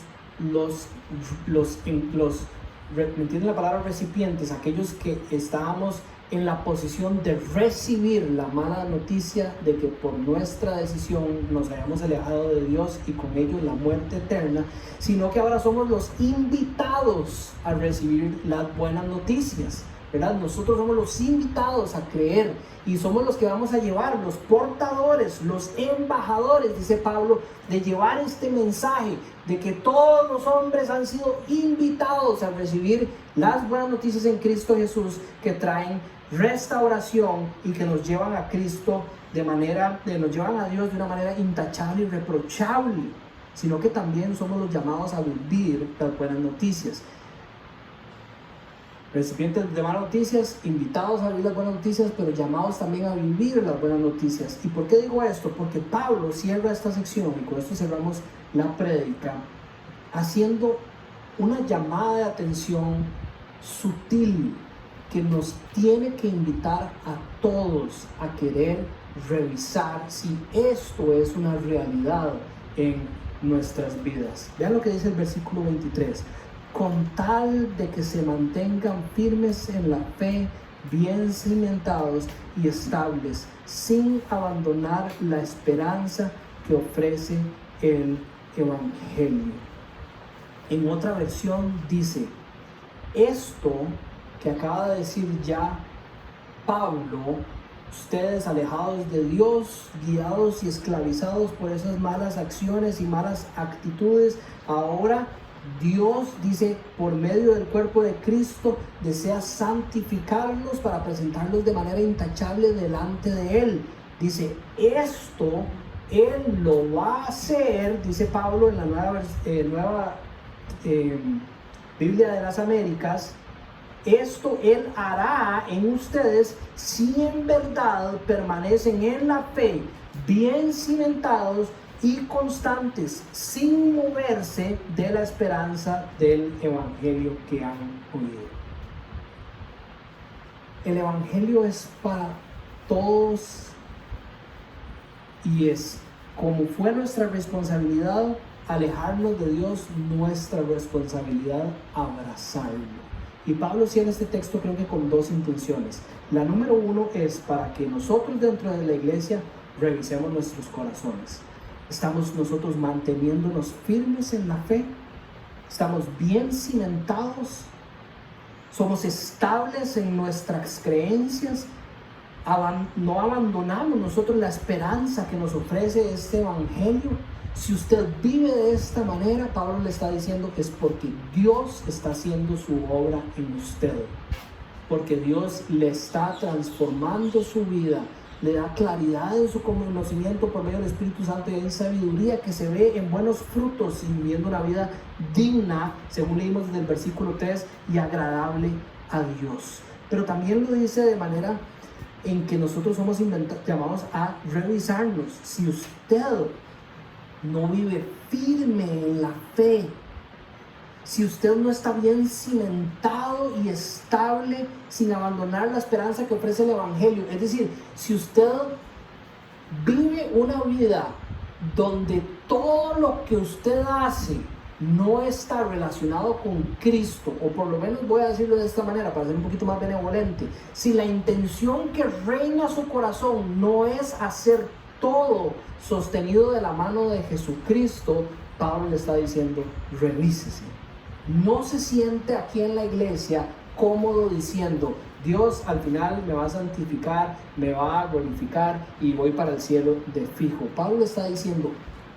¿me entienden la palabra recipientes? Aquellos que estábamos en la posición de recibir la mala noticia de que por nuestra decisión nos hayamos alejado de Dios y con ello la muerte eterna, sino que ahora somos los invitados a recibir las buenas noticias, ¿verdad? Nosotros somos los invitados a creer y somos los que vamos a llevar, los portadores, los embajadores, dice Pablo, de llevar este mensaje de que todos los hombres han sido invitados a recibir las buenas noticias en Cristo Jesús, que traen restauración y que nos llevan a Cristo nos llevan a Dios de una manera intachable y irreprochable, sino que también somos los llamados a vivir las buenas noticias. Recipientes de malas noticias, invitados a vivir las buenas noticias, pero llamados también a vivir las buenas noticias. ¿Y por qué digo esto? Porque Pablo cierra esta sección, y con esto cerramos la prédica, haciendo una llamada de atención sutil que nos tiene que invitar a todos a querer revisar si esto es una realidad en nuestras vidas. Vean lo que dice el versículo 23. Con tal de que se mantengan firmes en la fe, bien cimentados y estables, sin abandonar la esperanza que ofrece el Evangelio. En otra versión dice, esto que acaba de decir ya Pablo, ustedes alejados de Dios, guiados y esclavizados por esas malas acciones y malas actitudes, ahora Dios, dice, por medio del cuerpo de Cristo, desea santificarlos para presentarlos de manera intachable delante de Él. Dice, esto Él lo va a hacer, dice Pablo en la nueva Biblia de las Américas, esto Él hará en ustedes si en verdad permanecen en la fe, bien cimentados y constantes, sin moverse de la esperanza del Evangelio que han oído. El Evangelio es para todos y es, como fue nuestra responsabilidad alejarnos de Dios, nuestra responsabilidad abrazarlo. Y Pablo cierra este texto creo que con dos intenciones. La número uno es para que nosotros dentro de la iglesia revisemos nuestros corazones. ¿Estamos nosotros manteniéndonos firmes en la fe? ¿Estamos bien cimentados? ¿Somos estables en nuestras creencias? ¿No abandonamos nosotros la esperanza que nos ofrece este evangelio? Si usted vive de esta manera, Pablo le está diciendo que es porque Dios está haciendo su obra en usted, porque Dios le está transformando su vida, le da claridad en su conocimiento por medio del Espíritu Santo y hay sabiduría que se ve en buenos frutos y viviendo una vida digna, según leímos desde el versículo 3, y agradable a Dios. Pero también lo dice de manera en que nosotros somos llamados a revisarnos. Si usted no vive firme en la fe, si usted no está bien cimentado y estable sin abandonar la esperanza que ofrece el evangelio, es decir, si usted vive una vida donde todo lo que usted hace no está relacionado con Cristo, o por lo menos voy a decirlo de esta manera para ser un poquito más benevolente, si la intención que reina su corazón no es hacer todo sostenido de la mano de Jesucristo, Pablo le está diciendo, revísese. No se siente aquí en la iglesia cómodo diciendo, Dios al final me va a santificar, me va a glorificar y voy para el cielo de fijo. Pablo está diciendo,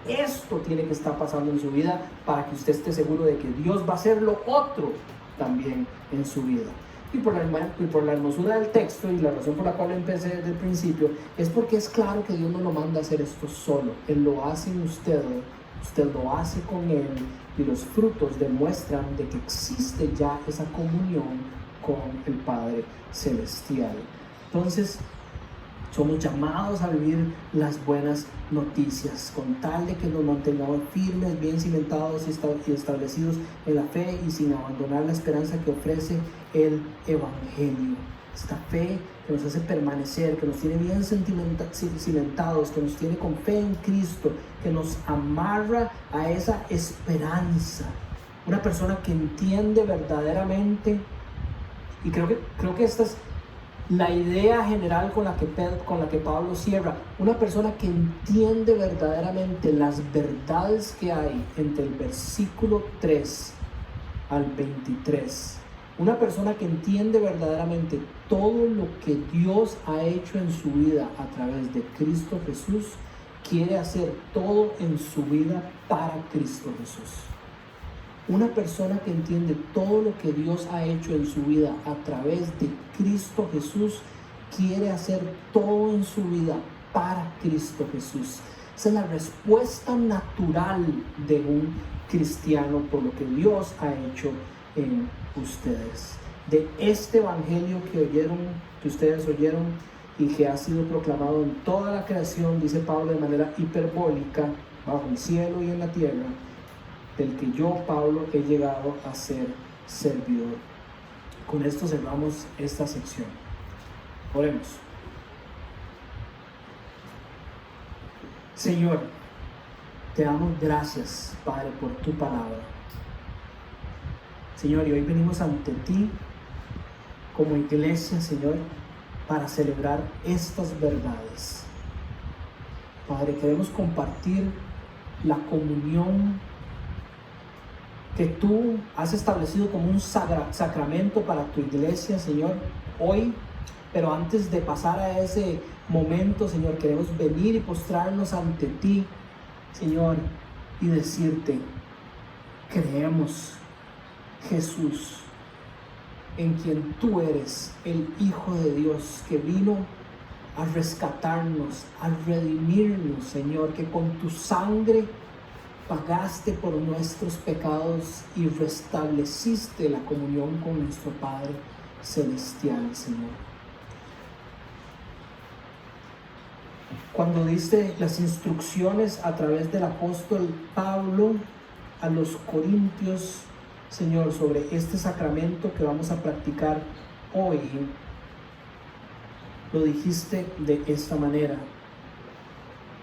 esto tiene que estar pasando en su vida para que usted esté seguro de que Dios va a hacer lo otro también en su vida. Y por la hermosura del texto y la razón por la cual empecé desde el principio, es porque es claro que Dios no lo manda a hacer esto solo. Él lo hace en usted, usted lo hace con Él, y los frutos demuestran de que existe ya esa comunión con el Padre Celestial. Entonces, somos llamados a vivir las buenas noticias, con tal de que nos mantengamos firmes, bien cimentados y establecidos en la fe y sin abandonar la esperanza que ofrece el Evangelio. Esta fe que nos hace permanecer, que nos tiene bien cimentados, que nos tiene con fe en Cristo, que nos amarra a esa esperanza. Una persona que entiende verdaderamente, y creo que esta es la idea general con la que Pablo cierra, una persona que entiende verdaderamente las verdades que hay entre el versículo 3 al 23. Una persona que entiende verdaderamente todo lo que Dios ha hecho en su vida a través de Cristo Jesús, quiere hacer todo en su vida para Cristo Jesús. Una persona que entiende todo lo que Dios ha hecho en su vida a través de Cristo Jesús, quiere hacer todo en su vida para Cristo Jesús. Esa es la respuesta natural de un cristiano por lo que Dios ha hecho en ustedes. De este evangelio que ustedes oyeron y que ha sido proclamado en toda la creación, dice Pablo de manera hiperbólica, bajo el cielo y en la tierra, del que yo, Pablo, he llegado a ser servidor. Con esto cerramos esta sección. Oremos. Señor, te damos gracias, Padre, por tu palabra. Señor, y hoy venimos ante ti como iglesia, Señor, para celebrar estas verdades. Padre, queremos compartir la comunión que tú has establecido como un sacramento para tu iglesia, Señor, hoy. Pero antes de pasar a ese momento, Señor, queremos venir y postrarnos ante ti, Señor, y decirte, creemos, Jesús, en quien tú eres el Hijo de Dios, que vino a rescatarnos, a redimirnos, Señor, que con tu sangre pagaste por nuestros pecados y restableciste la comunión con nuestro Padre Celestial, Señor. Cuando diste las instrucciones a través del apóstol Pablo a los Corintios, Señor, sobre este sacramento que vamos a practicar hoy, lo dijiste de esta manera: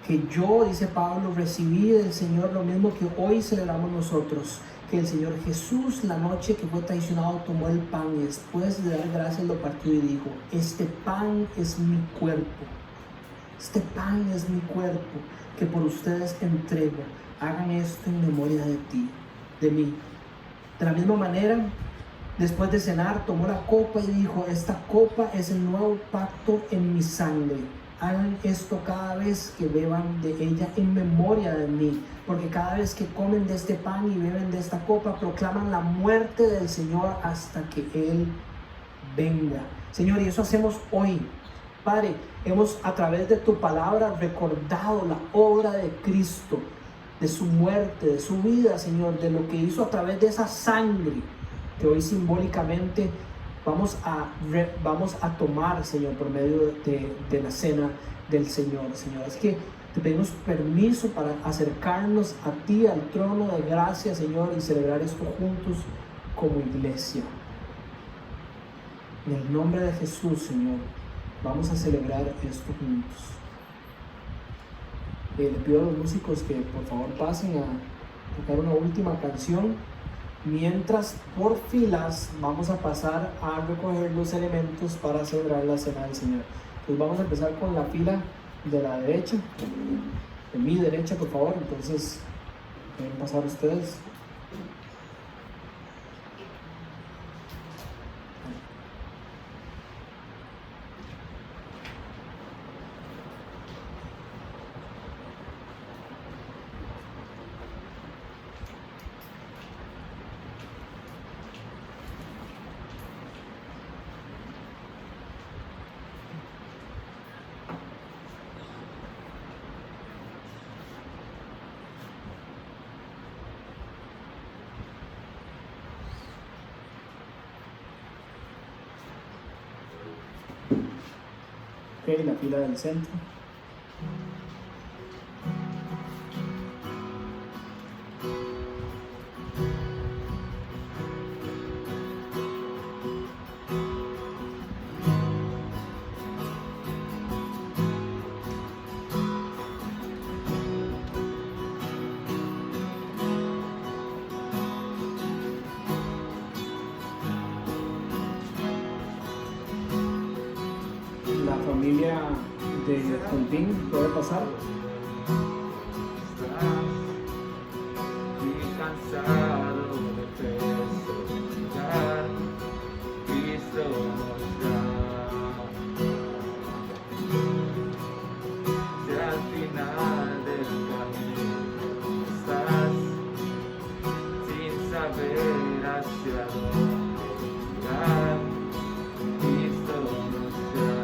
que yo, dice Pablo, recibí del Señor lo mismo que hoy celebramos nosotros, que el Señor Jesús, la noche que fue traicionado, tomó el pan y después de dar gracias lo partió y dijo: este pan es mi cuerpo, este pan es mi cuerpo que por ustedes entrego, hagan esto en memoria de ti, de mí. De la misma manera, después de cenar, tomó la copa y dijo: esta copa es el nuevo pacto en mi sangre. Hagan esto cada vez que beban de ella en memoria de mí, porque cada vez que comen de este pan y beben de esta copa, proclaman la muerte del Señor hasta que Él venga. Señor, y eso hacemos hoy. Padre, hemos a través de tu palabra recordado la obra de Cristo, de su muerte, de su vida, Señor, de lo que hizo a través de esa sangre que hoy simbólicamente vamos a tomar, Señor, por medio de la cena del Señor, Señor. Es que te pedimos permiso para acercarnos a ti, al trono de gracia, Señor, y celebrar esto juntos como iglesia. En el nombre de Jesús, Señor, vamos a celebrar esto juntos. Le pido a los músicos que por favor pasen a tocar una última canción. Mientras, por filas, vamos a pasar a recoger los elementos para celebrar la cena del Señor. Entonces vamos a empezar con la fila de la derecha, de mi derecha, por favor. Entonces, pueden pasar ustedes. Ok, la fila del centro. La familia de Contín puede pasar. Estoy cansado de presentar, Cristo nos da. Si al final del camino estás, sin saber hacia dónde mirar, Cristo nos da.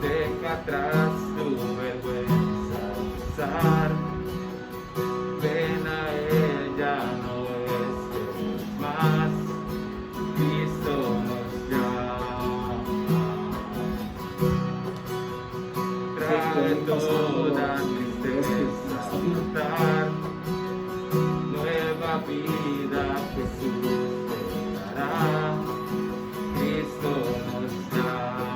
Deja atrás tu vergüenza usar, ven a ella, no esperes más, Cristo nos llama. Trae toda tristeza a soltar, nueva vida Jesús te dará, Cristo nos llama.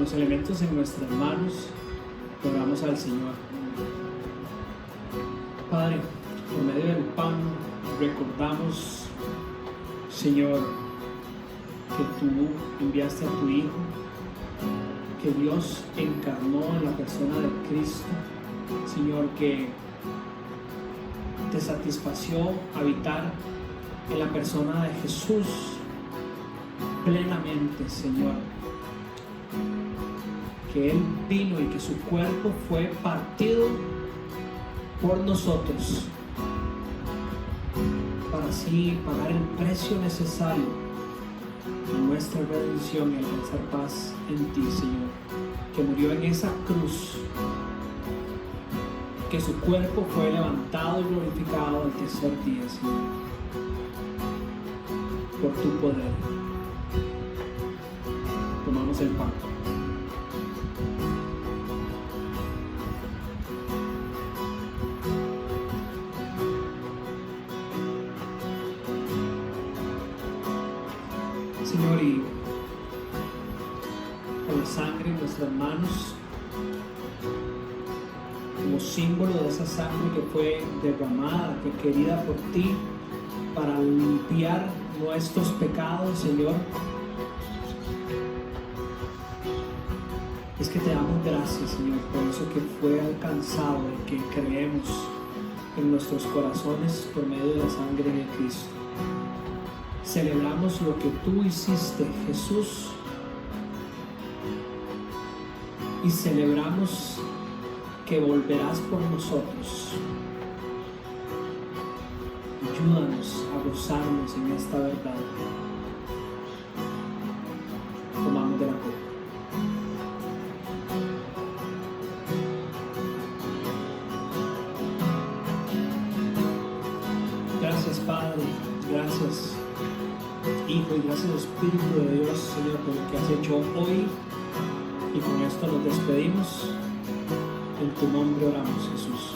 los elementos en nuestras manos, oramos al Señor. Padre, por medio del pan recordamos, Señor, que tú enviaste a tu Hijo, que Dios encarnó en la persona de Cristo, Señor, que te satisfació habitar en la persona de Jesús plenamente, Señor, que Él vino y que su cuerpo fue partido por nosotros para así pagar el precio necesario a nuestra redención y alcanzar paz en ti, Señor, que murió en esa cruz, que su cuerpo fue levantado y glorificado al tercer día, Señor, por tu poder. Tomamos el pan. Señor, y con la sangre en nuestras manos, como símbolo de esa sangre que fue derramada, requerida por ti para limpiar nuestros pecados, Señor, es que te damos gracias, Señor, por eso que fue alcanzado y que creemos en nuestros corazones por medio de la sangre de Cristo. Celebramos lo que tú hiciste, Jesús, y celebramos que volverás por nosotros. Ayúdanos a gozarnos en esta verdad. Tomamos de la copa. Gracias, Padre, gracias, Hijo, y gracias, Espíritu de Dios, Señor, por lo que has hecho hoy. Y con esto nos despedimos. En tu nombre oramos, Jesús.